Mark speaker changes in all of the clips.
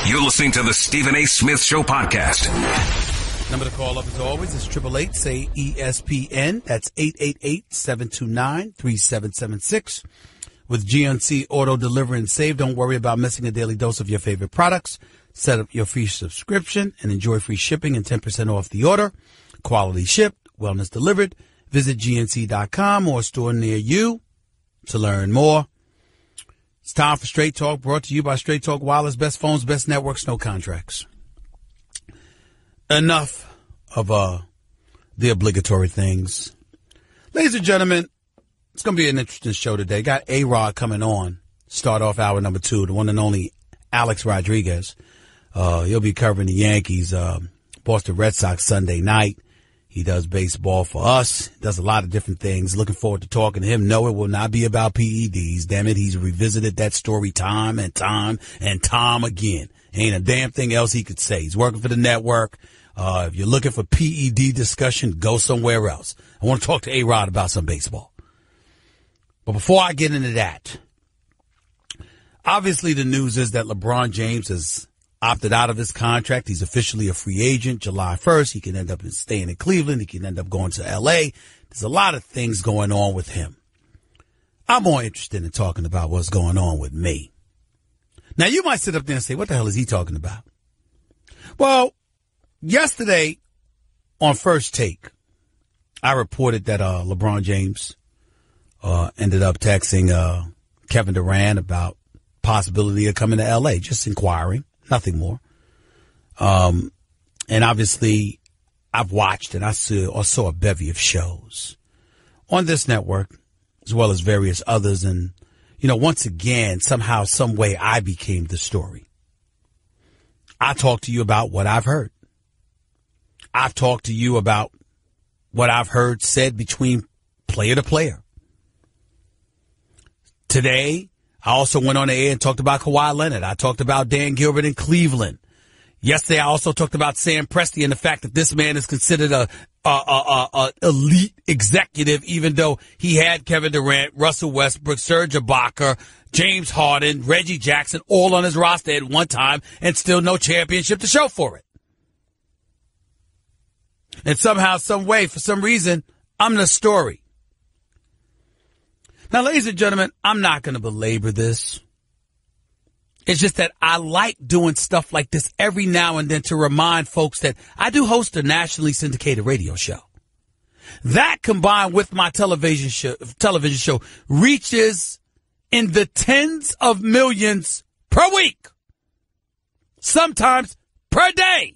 Speaker 1: You're listening to the Stephen A. Smith Show podcast.
Speaker 2: Number to call up as always is 888 say ESPN. That's 888-729-3776. With GNC Auto Delivery and Save, don't worry about missing a daily dose of your favorite products. Set up your free subscription and enjoy free shipping and 10% off the order. Quality shipped, wellness delivered. Visit GNC.com or a store near you to learn more. It's time for Straight Talk, brought to you by Straight Talk Wireless. Best phones, best networks, no contracts. Enough of the obligatory things. Ladies and gentlemen, it's going to be an interesting show today. Got A-Rod coming on. Start off hour number 2, the one and only Alex Rodriguez. He'll be covering the Yankees, Boston Red Sox Sunday night. He does baseball for us, does a lot of different things. Looking forward to talking to him. No, it will not be about PEDs. Damn it, he's revisited that story time and time and time again. Ain't a damn thing else he could say. He's working for the network. If you're looking for PED discussion, go somewhere else. I want to talk to A-Rod about some baseball. But before I get into that, obviously the news is that LeBron James has opted out of his contract. He's officially a free agent July 1st. He can end up staying in Cleveland. He can end up going to L.A. There's a lot of things going on with him. I'm more interested in talking about what's going on with me. Now, you might sit up there and say, what the hell is he talking about? Well, yesterday on First Take, I reported that LeBron James ended up texting Kevin Durant about possibility of coming to L.A., just inquiring. Nothing more. And obviously, I've watched and I saw a bevy of shows on this network, as well as various others. And, once again, somehow, some way, I became the story. I talked to you about what I've heard. I've talked to you about what I've heard said between player to player. Today, I also went on the air and talked about Kawhi Leonard. I talked about Dan Gilbert in Cleveland. Yesterday, I also talked about Sam Presti and the fact that this man is considered a elite executive, even though he had Kevin Durant, Russell Westbrook, Serge Ibaka, James Harden, Reggie Jackson, all on his roster at one time, and still no championship to show for it. And somehow, some way, for some reason, I'm the story. Now, ladies and gentlemen, I'm not going to belabor this. It's just that I like doing stuff like this every now and then to remind folks that I do host a nationally syndicated radio show. That combined with my television show reaches in the tens of millions per week, sometimes per day.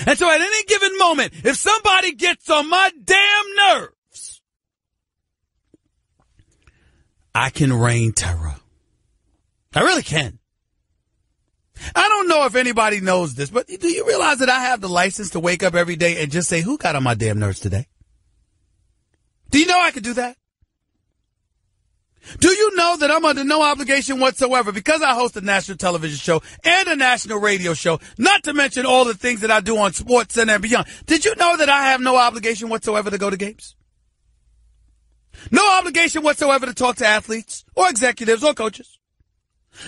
Speaker 2: And so at any given moment, if somebody gets on my damn nerves, I can rain terror. I really can. I don't know if anybody knows this, but do you realize that I have the license to wake up every day and just say, who got on my damn nerves today? Do you know I could do that? Do you know that I'm under no obligation whatsoever because I host a national television show and a national radio show, not to mention all the things that I do on Sports Center and beyond? Did you know that I have no obligation whatsoever to go to games? No obligation whatsoever to talk to athletes or executives or coaches.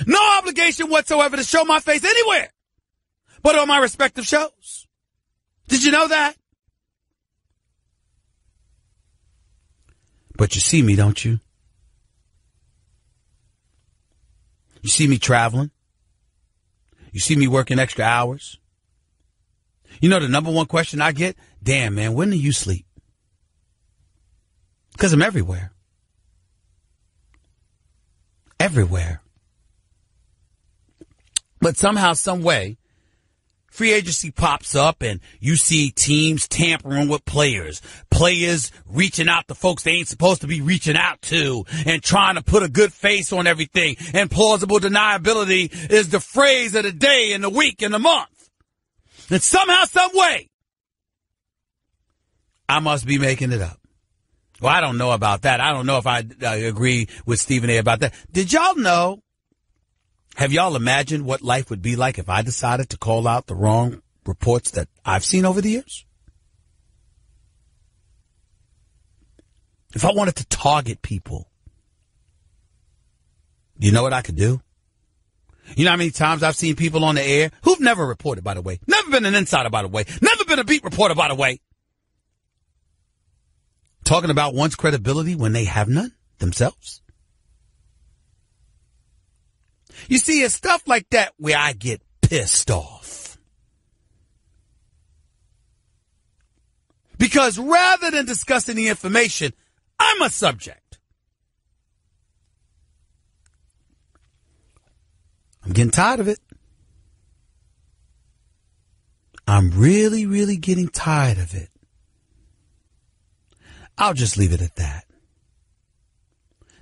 Speaker 2: No obligation whatsoever to show my face anywhere but on my respective shows. Did you know that? But you see me, don't you? You see me traveling. You see me working extra hours. You know the number one question I get? Damn, man, when do you sleep? Because I'm everywhere. Everywhere. But somehow, some way, free agency pops up and you see teams tampering with players. Players reaching out to folks they ain't supposed to be reaching out to and trying to put a good face on everything. And plausible deniability is the phrase of the day and the week and the month. And somehow, some way, I must be making it up. Well, I don't know about that. I don't know if I agree with Stephen A. about that. Did y'all know? Have y'all imagined what life would be like if I decided to call out the wrong reports that I've seen over the years? If I wanted to target people, you know what I could do? You know how many times I've seen people on the air who've never reported, by the way, never been an insider, by the way, never been a beat reporter, by the way, talking about one's credibility when they have none themselves. You see, it's stuff like that where I get pissed off. Because rather than discussing the information, I'm a subject. I'm getting tired of it. I'm really, really getting tired of it. I'll just leave it at that.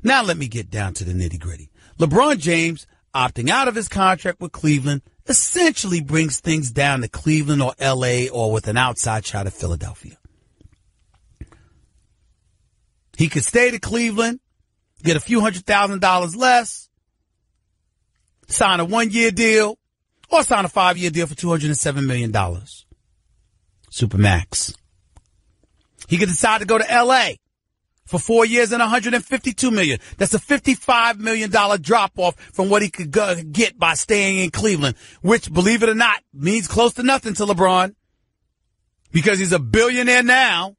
Speaker 2: Now let me get down to the nitty-gritty. LeBron James opting out of his contract with Cleveland essentially brings things down to Cleveland or L.A. or with an outside shot at Philadelphia. He could stay to Cleveland, get a few $100,000 less, sign a 1-year deal, or sign a 5-year deal for $207 million. Supermax. He could decide to go to L.A. for 4 years and $152 million. That's a $55 million drop off from what he could get by staying in Cleveland, which, believe it or not, means close to nothing to LeBron because he's a billionaire now.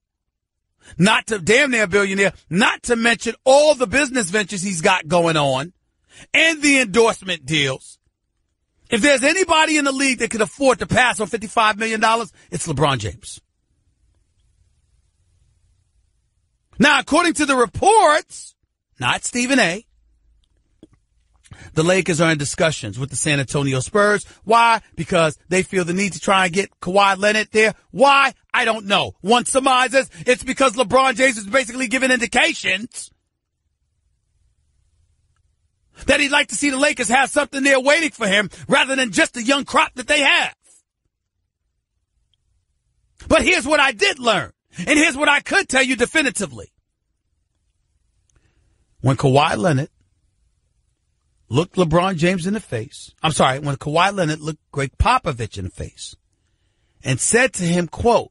Speaker 2: Not to damn near a billionaire, not to mention all the business ventures he's got going on and the endorsement deals. If there's anybody in the league that could afford to pass on $55 million, it's LeBron James. Now, according to the reports, not Stephen A., the Lakers are in discussions with the San Antonio Spurs. Why? Because they feel the need to try and get Kawhi Leonard there. Why? I don't know. One surmises it's because LeBron James is basically giving indications that he'd like to see the Lakers have something there waiting for him rather than just a young crop that they have. But here's what I did learn, and here's what I could tell you definitively. When Kawhi Leonard looked LeBron James in the face, when Kawhi Leonard looked Greg Popovich in the face and said to him, quote,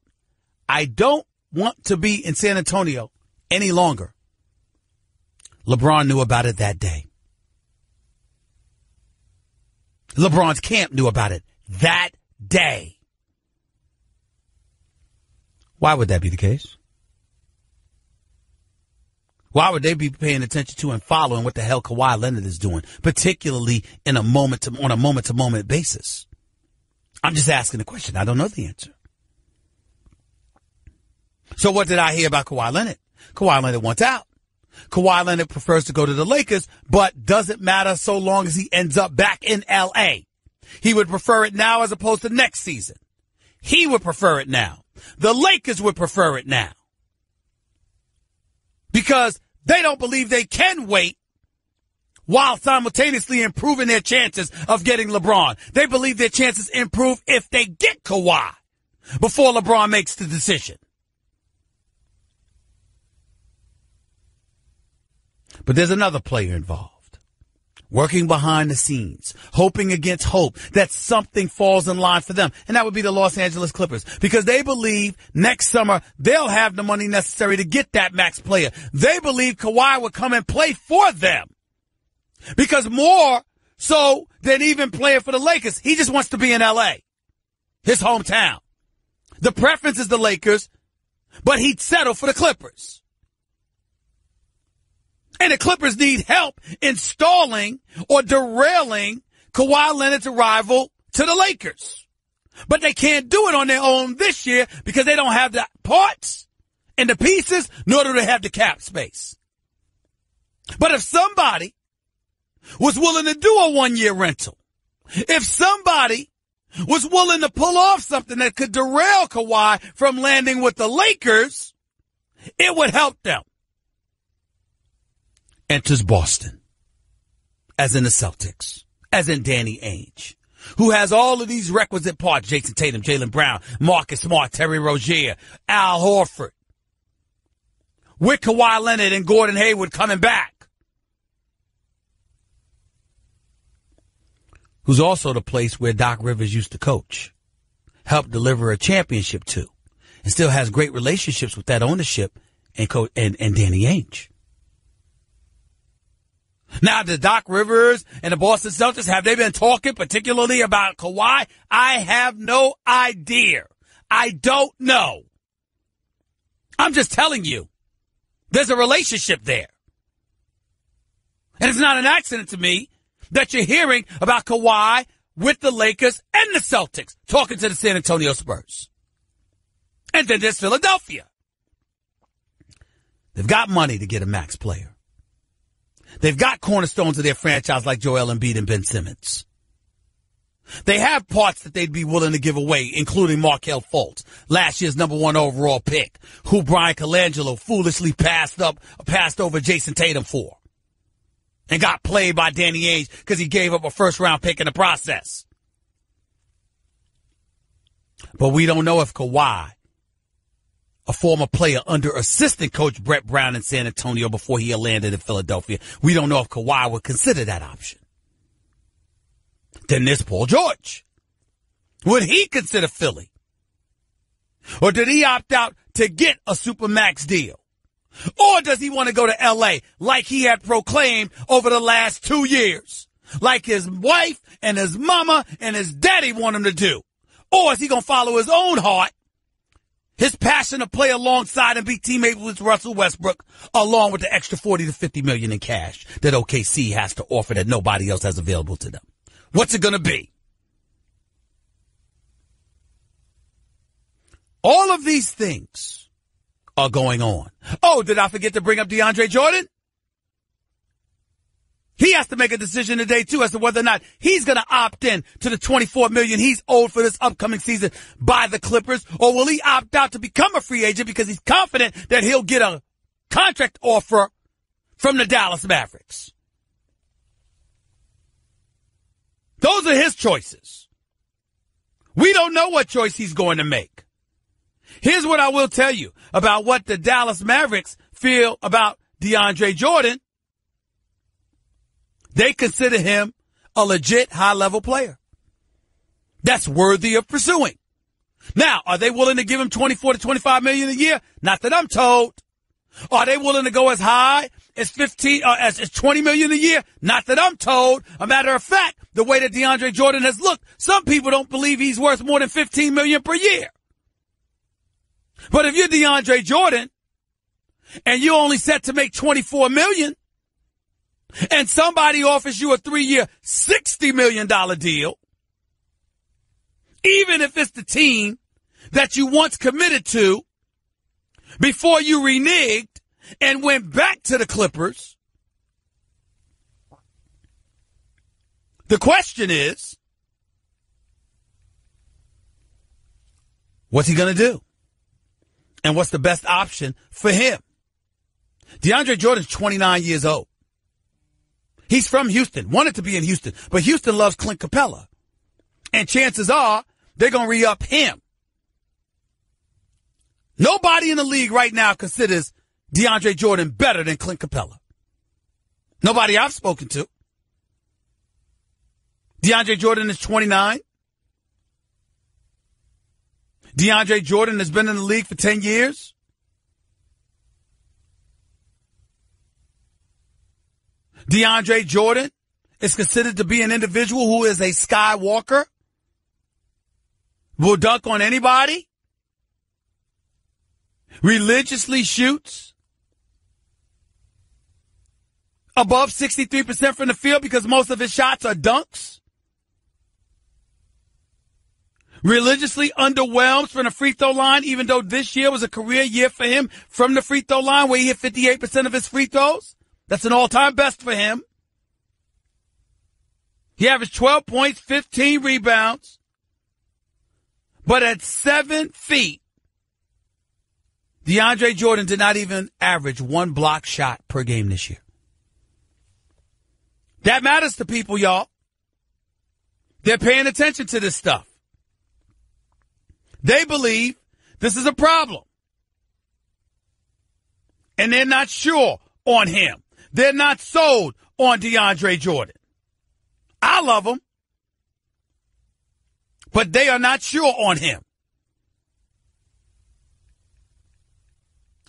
Speaker 2: I don't want to be in San Antonio any longer. LeBron knew about it that day. LeBron's camp knew about it that day. Why would that be the case? Why would they be paying attention to and following what the hell Kawhi Leonard is doing, particularly on a moment-to-moment basis? I'm just asking the question. I don't know the answer. So what did I hear about Kawhi Leonard? Kawhi Leonard wants out. Kawhi Leonard prefers to go to the Lakers, but doesn't matter so long as he ends up back in L.A. He would prefer it now as opposed to next season. He would prefer it now. The Lakers would prefer it now. Because they don't believe they can wait while simultaneously improving their chances of getting LeBron. They believe their chances improve if they get Kawhi before LeBron makes the decision. But there's another player involved, working behind the scenes, hoping against hope that something falls in line for them. And that would be the Los Angeles Clippers, because they believe next summer they'll have the money necessary to get that max player. They believe Kawhi would come and play for them, because more so than even playing for the Lakers, he just wants to be in L.A., his hometown. The preference is the Lakers, but he'd settle for the Clippers. And the Clippers need help installing or derailing Kawhi Leonard's arrival to the Lakers. But they can't do it on their own this year because they don't have the parts and the pieces, nor do they have the cap space. But if somebody was willing to do a 1-year rental, if somebody was willing to pull off something that could derail Kawhi from landing with the Lakers, it would help them. Enters Boston, as in the Celtics, as in Danny Ainge, who has all of these requisite parts: Jason Tatum, Jaylen Brown, Marcus Smart, Terry Rozier, Al Horford, with Kawhi Leonard and Gordon Hayward coming back, who's also the place where Doc Rivers used to coach, helped deliver a championship to, and still has great relationships with that ownership and Danny Ainge. Now, the Doc Rivers and the Boston Celtics, have they been talking particularly about Kawhi? I have no idea. I don't know. I'm just telling you, there's a relationship there. And it's not an accident to me that you're hearing about Kawhi with the Lakers and the Celtics talking to the San Antonio Spurs. And then there's Philadelphia. They've got money to get a max player. They've got cornerstones of their franchise like Joel Embiid and Ben Simmons. They have parts that they'd be willing to give away, including Markelle Fultz, last year's number 1 overall pick, who Brian Colangelo foolishly passed over Jason Tatum for, and got played by Danny Ainge because he gave up a first-round pick in the process. But we don't know if Kawhi, a former player under assistant coach Brett Brown in San Antonio before he landed in Philadelphia, we don't know if Kawhi would consider that option. Then there's Paul George. Would he consider Philly? Or did he opt out to get a Supermax deal? Or does he want to go to L.A. like he had proclaimed over the last 2 years? Like his wife and his mama and his daddy want him to do? Or is he going to follow his own heart, his passion to play alongside and be teammates with Russell Westbrook, along with the extra $40 to $50 million in cash that OKC has to offer that nobody else has available to them? What's it going to be? All of these things are going on. Oh, did I forget to bring up DeAndre Jordan? He has to make a decision today, too, as to whether or not he's going to opt in to the $24 million he's owed for this upcoming season by the Clippers, or will he opt out to become a free agent because he's confident that he'll get a contract offer from the Dallas Mavericks? Those are his choices. We don't know what choice he's going to make. Here's what I will tell you about what the Dallas Mavericks feel about DeAndre Jordan. They consider him a legit high-level player that's worthy of pursuing. Now, are they willing to give him $24 to $25 million a year? Not that I'm told. Are they willing to go as high as $20 million a year? Not that I'm told. A matter of fact, the way that DeAndre Jordan has looked, some people don't believe he's worth more than $15 million per year. But if you're DeAndre Jordan and you're only set to make $24 million, and somebody offers you a 3-year, $60 million deal, even if it's the team that you once committed to before you reneged and went back to the Clippers, the question is, what's he going to do? And what's the best option for him? DeAndre Jordan's 29 years old. He's from Houston, wanted to be in Houston, but Houston loves Clint Capella. And chances are they're going to re-up him. Nobody in the league right now considers DeAndre Jordan better than Clint Capella. Nobody I've spoken to. DeAndre Jordan is 29. DeAndre Jordan has been in the league for 10 years. DeAndre Jordan is considered to be an individual who is a skywalker, will dunk on anybody, religiously shoots above 63% from the field because most of his shots are dunks, religiously underwhelms from the free throw line, even though this year was a career year for him from the free throw line where he hit 58% of his free throws. That's an all-time best for him. He averaged 12 points, 15 rebounds. But at 7 feet, DeAndre Jordan did not even average 1 block shot per game this year. That matters to people, y'all. They're paying attention to this stuff. They believe this is a problem. And they're not sure on him. They're not sold on DeAndre Jordan. I love him, but they are not sure on him.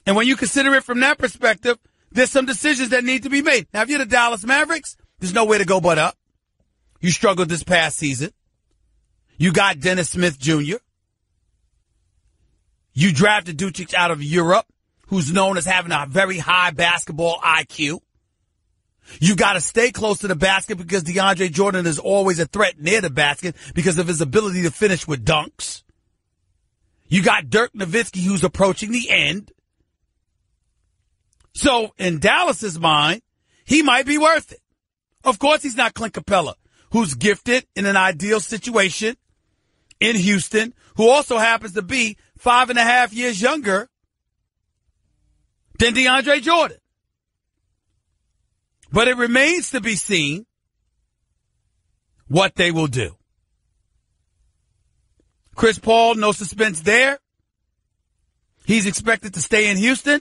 Speaker 2: And when you consider it from that perspective, there's some decisions that need to be made. Now, if you're the Dallas Mavericks, there's nowhere to go but up. You struggled this past season. You got Dennis Smith Jr. You drafted Ducic out of Europe, who's known as having a very high basketball IQ. You got to stay close to the basket because DeAndre Jordan is always a threat near the basket because of his ability to finish with dunks. You got Dirk Nowitzki, who's approaching the end. So in Dallas's mind, he might be worth it. Of course, he's not Clint Capella, who's gifted in an ideal situation in Houston, who also happens to be 5.5 years younger than DeAndre Jordan. But it remains to be seen what they will do. Chris Paul, no suspense there. He's expected to stay in Houston.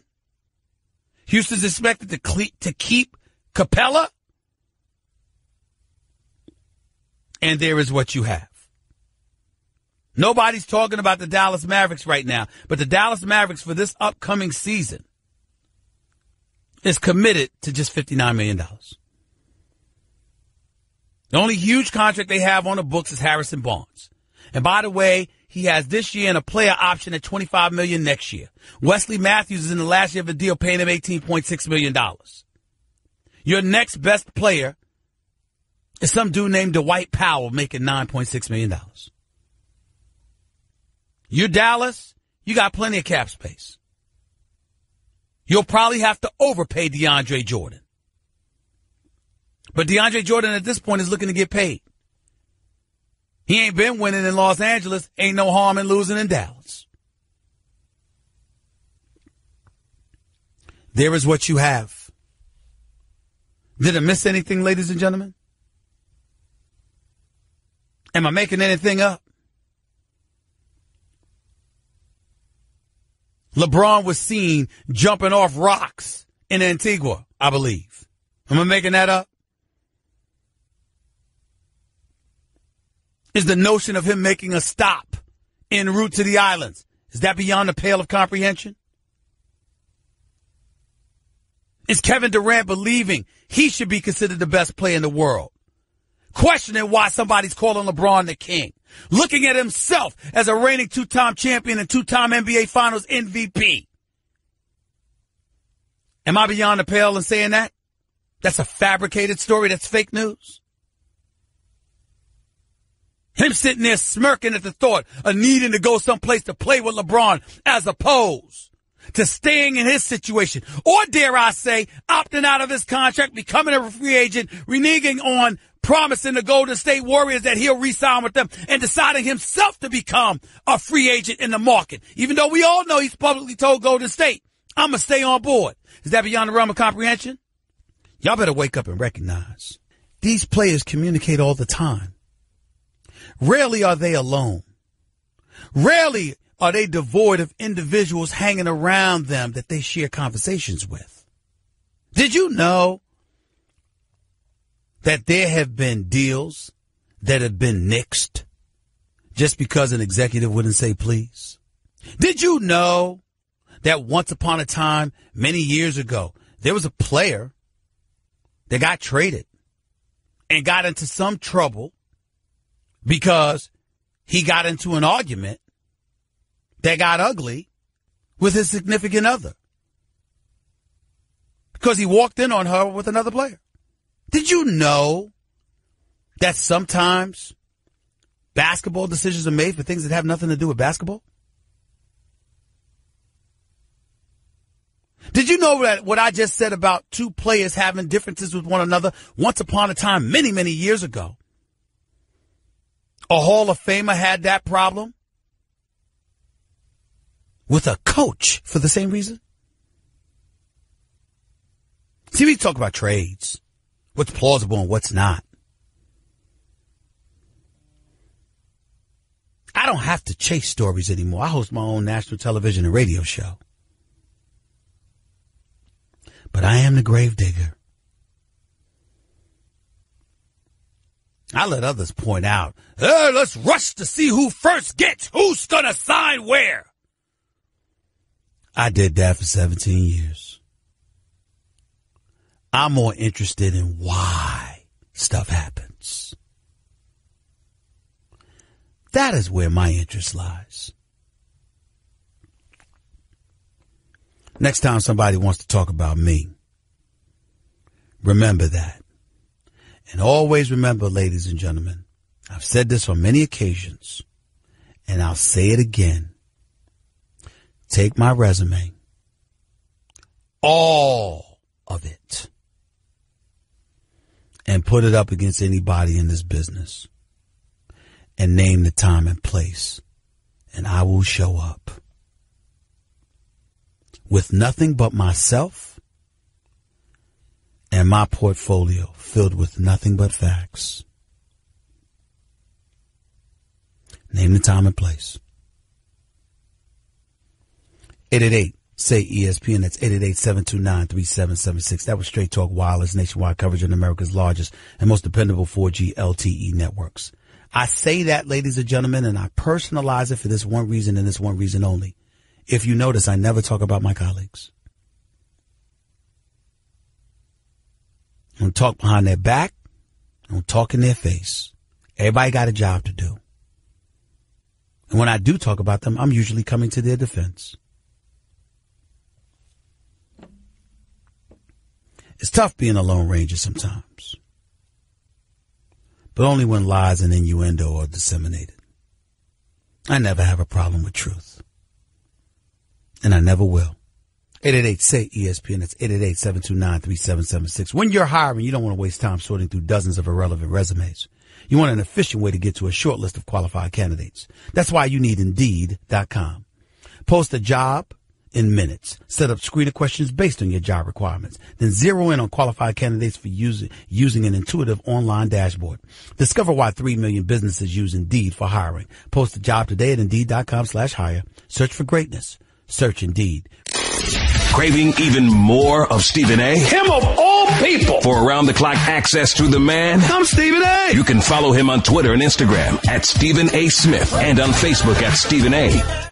Speaker 2: Houston's expected to keep Capella. And there is what you have. Nobody's talking about the Dallas Mavericks right now, but the Dallas Mavericks for this upcoming season is committed to just $59 million. The only huge contract they have on the books is Harrison Barnes. And by the way, he has this year and a player option at $25 million next year. Wesley Matthews is in the last year of the deal, paying him $18.6 million. Your next best player is some dude named Dwight Powell making $9.6 million. You're Dallas, you got plenty of cap space. You'll probably have to overpay DeAndre Jordan. But DeAndre Jordan at this point is looking to get paid. He ain't been winning in Los Angeles. Ain't no harm in losing in Dallas. There is what you have. Did I miss anything, ladies and gentlemen? Am I making anything up? LeBron was seen jumping off rocks in Antigua, I believe. Am I making that up? Is the notion of him making a stop en route to the islands, is that beyond the pale of comprehension? Is Kevin Durant believing he should be considered the best player in the world? Questioning why somebody's calling LeBron the king. Looking at himself as a reigning two-time champion and two-time NBA Finals MVP. Am I beyond the pale in saying that? That's a fabricated story. That's fake news. Him sitting there smirking at the thought of needing to go someplace to play with LeBron as opposed to staying in his situation. Or dare I say, opting out of his contract, becoming a free agent, reneging on promising the Golden State Warriors that he'll re-sign with them and deciding himself to become a free agent in the market. Even though we all know he's publicly told Golden State, I'm going to stay on board. Is that beyond the realm of comprehension? Y'all better wake up and recognize these players communicate all the time. Rarely are they alone. Rarely are they devoid of individuals hanging around them that they share conversations with. Did you know that there have been deals that have been nixed just because an executive wouldn't say please? Did you know that once upon a time, many years ago, there was a player that got traded and got into some trouble because he got into an argument that got ugly with his significant other because he walked in on her with another player? Did you know that sometimes basketball decisions are made for things that have nothing to do with basketball? Did you know that what I just said about two players having differences with one another once upon a time, many, many years ago? A Hall of Famer had that problem with a coach for the same reason? See, we talk about trades. What's plausible and what's not. I don't have to chase stories anymore. I host my own national television and radio show. But I am the grave digger. I let others point out, hey, let's rush to see who first gets who's going to sign where. I did that for 17 years. I'm more interested in why stuff happens. That is where my interest lies. Next time somebody wants to talk about me, remember that. And always remember, ladies and gentlemen, I've said this on many occasions, and I'll say it again. Take my resume, all of it, and put it up against anybody in this business and name the time and place, and I will show up with nothing but myself and my portfolio filled with nothing but facts. Name the time and place. 888-SAY-ESPN. That's 888-729-3776. That was Straight Talk Wireless, nationwide coverage on America's largest and most dependable 4G LTE networks. I say that, ladies and gentlemen, and I personalize it for this one reason and this one reason only. If you notice, I never talk about my colleagues. I don't talk behind their back. I don't talk in their face. Everybody got a job to do. And when I do talk about them, I'm usually coming to their defense. It's tough being a Lone Ranger sometimes, but only when lies and innuendo are disseminated. I never have a problem with truth, and I never will. 888-SAY-ESPN. That's 888-729-3776. When you're hiring, you don't want to waste time sorting through dozens of irrelevant resumes. You want an efficient way to get to a short list of qualified candidates. That's why you need Indeed.com. Post a job in minutes. Set up screener questions based on your job requirements. Then zero in on qualified candidates for using an intuitive online dashboard. Discover why 3 million businesses use Indeed for hiring. Post a job today at Indeed.com/hire. Search for greatness. Search Indeed.
Speaker 1: Craving even more of Stephen A?
Speaker 3: Him of all people!
Speaker 1: For around-the-clock access to the man?
Speaker 3: I'm Stephen A!
Speaker 1: You can follow him on Twitter and Instagram at Stephen A. Smith and on Facebook at Stephen A.